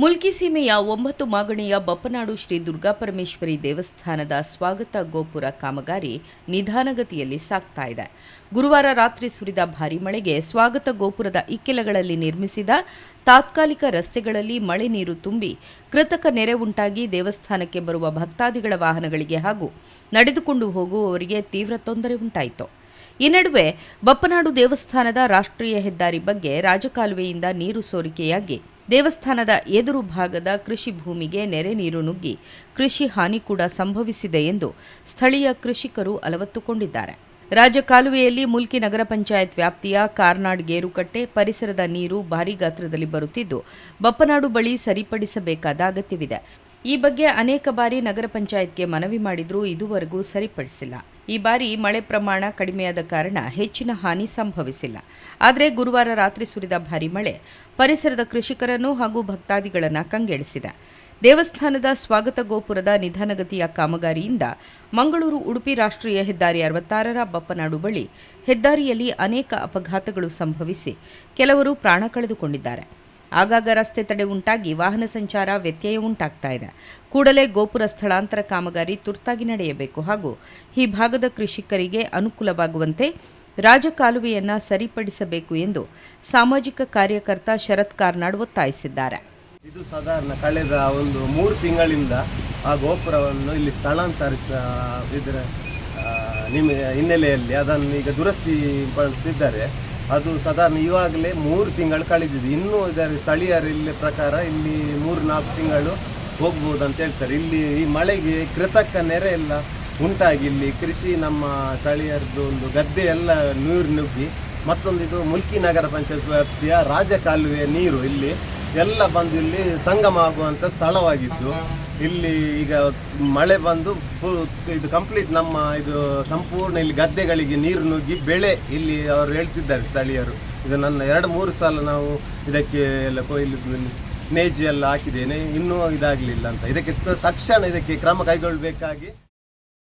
ಮುಲ್ಕಿ ಸೀಮೆಯ 9 ಮಾಗಣಿಯ ಬಪ್ಪನಾಡು ಶ್ರೀ ದುರ್ಗಾಪರಮೇಶ್ವರಿ ದೇವಸ್ಥಾನದ ಸ್ವಾಗತ ಗೋಪುರ ಕಾಮಗಾರಿ ನಿಧಾನಗತಿಯಲ್ಲಿ ಸಾಗ್ತಾ ಇದೆ. ಗುರುವಾರ ರಾತ್ರಿ ಸುರಿದ ಭಾರೀ ಮಳೆಗೆ ಸ್ವಾಗತ ಗೋಪುರದ ಇಕ್ಕೆಲಗಳಲ್ಲಿ ನಿರ್ಮಿಸಿದ ತಾತ್ಕಾಲಿಕ ರಸ್ತೆಗಳಲ್ಲಿ ಮಳೆ ನೀರು ತುಂಬಿ ಕೃತಕ ನೆರೆ ಉಂಟಾಗಿ ದೇವಸ್ಥಾನಕ್ಕೆ ಬರುವ ಭಕ್ತಾದಿಗಳ ವಾಹನಗಳಿಗೆ ಹಾಗೂ ನಡೆದುಕೊಂಡು ಹೋಗುವವರಿಗೆ ತೀವ್ರ ತೊಂದರೆ ಉಂಟಾಯಿತು. ಈ ನಡುವೆ ಬಪ್ಪನಾಡು ದೇವಸ್ಥಾನದ ರಾಷ್ಟ್ರೀಯ ಹೆದ್ದಾರಿ ಬಗ್ಗೆ ರಾಜಕಾಲುವೆಯಿಂದ ನೀರು ಸೋರಿಕೆಯಾಗಿ ದೇವಸ್ಥಾನದ ಎದುರು ಭಾಗದ ಕೃಷಿ ಭೂಮಿಗೆ ನೆರೆ ನೀರು ನುಗ್ಗಿ ಕೃಷಿ ಹಾನಿ ಕೂಡ ಸಂಭವಿಸಿದೆ ಎಂದು ಸ್ಥಳೀಯ ಕೃಷಿಕರು ಅಲವತ್ತುಕೊಂಡಿದ್ದಾರೆ. ರಾಜಕಾಲುವೆಯಲ್ಲಿ ಮುಲ್ಕಿ ನಗರ ಪಂಚಾಯತ್ ವ್ಯಾಪ್ತಿಯ ಕಾರ್ನಾಡ್ ಗೇರುಕಟ್ಟೆ ಪರಿಸರದ ನೀರು ಭಾರೀ ಗಾತ್ರದಲ್ಲಿ ಬರುತ್ತಿದ್ದು ಬಪ್ಪನಾಡು ಬಳಿ ಸರಿಪಡಿಸಬೇಕಾದ ಅಗತ್ಯವಿದೆ. ಈ ಬಗ್ಗೆ ಅನೇಕ ಬಾರಿ ನಗರ ಪಂಚಾಯತ್ಗೆ ಮನವಿ ಮಾಡಿದರೂ ಇದುವರೆಗೂ ಸರಿಪಡಿಸಿಲ್ಲ. ಈ ಬಾರಿ ಮಳೆ ಪ್ರಮಾಣ ಕಡಿಮೆಯಾದ ಕಾರಣ ಹೆಚ್ಚಿನ ಹಾನಿ ಸಂಭವಿಸಿಲ್ಲ. ಆದರೆ ಗುರುವಾರ ರಾತ್ರಿ ಸುರಿದ ಭಾರೀ ಮಳೆ ಪರಿಸರದ ಕೃಷಿಕರನ್ನು ಹಾಗೂ ಭಕ್ತಾದಿಗಳನ್ನು ಕಂಗೆಡಿಸಿದೆ. ದೇವಸ್ಥಾನದ ಸ್ವಾಗತ ಗೋಪುರದ ನಿಧಾನಗತಿಯ ಕಾಮಗಾರಿಯಿಂದ ಮಂಗಳೂರು ಉಡುಪಿ ರಾಷ್ಟ್ರೀಯ ಹೆದ್ದಾರಿ 66ರ ಬಪ್ಪನಾಡು ಬಳಿ ಹೆದ್ದಾರಿಯಲ್ಲಿ ಅನೇಕ ಅಪಘಾತಗಳು ಸಂಭವಿಸಿ ಕೆಲವರು ಪ್ರಾಣ ಕಳೆದುಕೊಂಡಿದ್ದಾರೆ. ಆಗಾಗ ರಸ್ತೆ ತಡೆ ಉಂಟಾಗಿ ವಾಹನ ಸಂಚಾರ ವ್ಯತ್ಯಯ ಉಂಟಾಗ್ತಾ ಇದೆ. ಕೂಡಲೇ ಗೋಪುರ ಸ್ಥಳಾಂತರ ಕಾಮಗಾರಿ ತುರ್ತಾಗಿ ನಡೆಯಬೇಕು ಹಾಗೂ ಈ ಭಾಗದ ಕೃಷಿಕರಿಗೆ ಅನುಕೂಲವಾಗುವಂತೆ ರಾಜಕಾಲುವೆಯನ್ನು ಸರಿಪಡಿಸಬೇಕು ಎಂದು ಸಾಮಾಜಿಕ ಕಾರ್ಯಕರ್ತ ಶರತ್ ಕಾರ್ನಾಡ್ ಒತ್ತಾಯಿಸಿದ್ದಾರೆ. ಇದು ಸಾಧಾರಣ ಕಳೆದ ಒಂದು 3 ತಿಂಗಳಿಂದ ಆ ಗೋಪುರವನ್ನು ಇಲ್ಲಿ ಸ್ಥಳಾಂತರಿಸ ಇದರ ಹಿನ್ನೆಲೆಯಲ್ಲಿ ಅದನ್ನು ಈಗ ದುರಸ್ತಿ ಪಡಿಸಿದ್ದಾರೆ. ಅದು ಸಾಧಾರಣ ಇವಾಗಲೇ 3 ತಿಂಗಳು ಕಳೆದಿದೆ. ಇನ್ನೂ ಇದರ ಸ್ಥಳೀಯರ ಪ್ರಕಾರ ಇಲ್ಲಿ 3-4 ತಿಂಗಳು ಹೋಗ್ಬೋದು ಅಂತ ಹೇಳ್ತಾರೆ. ಇಲ್ಲಿ ಈ ಮಳೆಗೆ ಕೃತಕ ನೆರೆ ಎಲ್ಲ ಉಂಟಾಗಿ ಇಲ್ಲಿ ಕೃಷಿ ನಮ್ಮ ಸ್ಥಳೀಯರದ್ದು ಒಂದು ಗದ್ದೆ ಎಲ್ಲ ನೀರು ನುಗ್ಗಿ ಮತ್ತೊಂದು ಇದು ಮುಲ್ಕಿ ನಗರ ಪಂಚಾಯತ್ ವ್ಯಾಪ್ತಿಯ ರಾಜಕಾಲುವೆಯ ನೀರು ಇಲ್ಲಿ ಎಲ್ಲ ಬಂದು ಇಲ್ಲಿ ಸಂಗಮ ಆಗುವಂಥ ಸ್ಥಳವಾಗಿದ್ದು ಇಲ್ಲಿ ಈಗ ಮಳೆ ಬಂದು ಇದು ಕಂಪ್ಲೀಟ್ ನಮ್ಮ ಇದು ಸಂಪೂರ್ಣ ಇಲ್ಲಿ ಗದ್ದೆಗಳಿಗೆ ನೀರು ನುಗ್ಗಿ ಬೆಳೆ ಇಲ್ಲಿ ಅವರು ಹೇಳ್ತಿದ್ದಾರೆ ಸ್ಥಳೀಯರು. ಇದು ನನ್ನ 2-3 ಸಲ ನಾವು ಇದಕ್ಕೆ ಎಲ್ಲ ಕೊಯ್ಲು ನೇಜಿ ಎಲ್ಲ ಹಾಕಿದ್ದೇನೆ, ಇನ್ನೂ ಇದಾಗಲಿಲ್ಲ ಅಂತ. ಇದಕ್ಕೆ ತಕ್ಷಣ ಇದಕ್ಕೆ ಕ್ರಮ ಕೈಗೊಳ್ಳಬೇಕಾಗಿ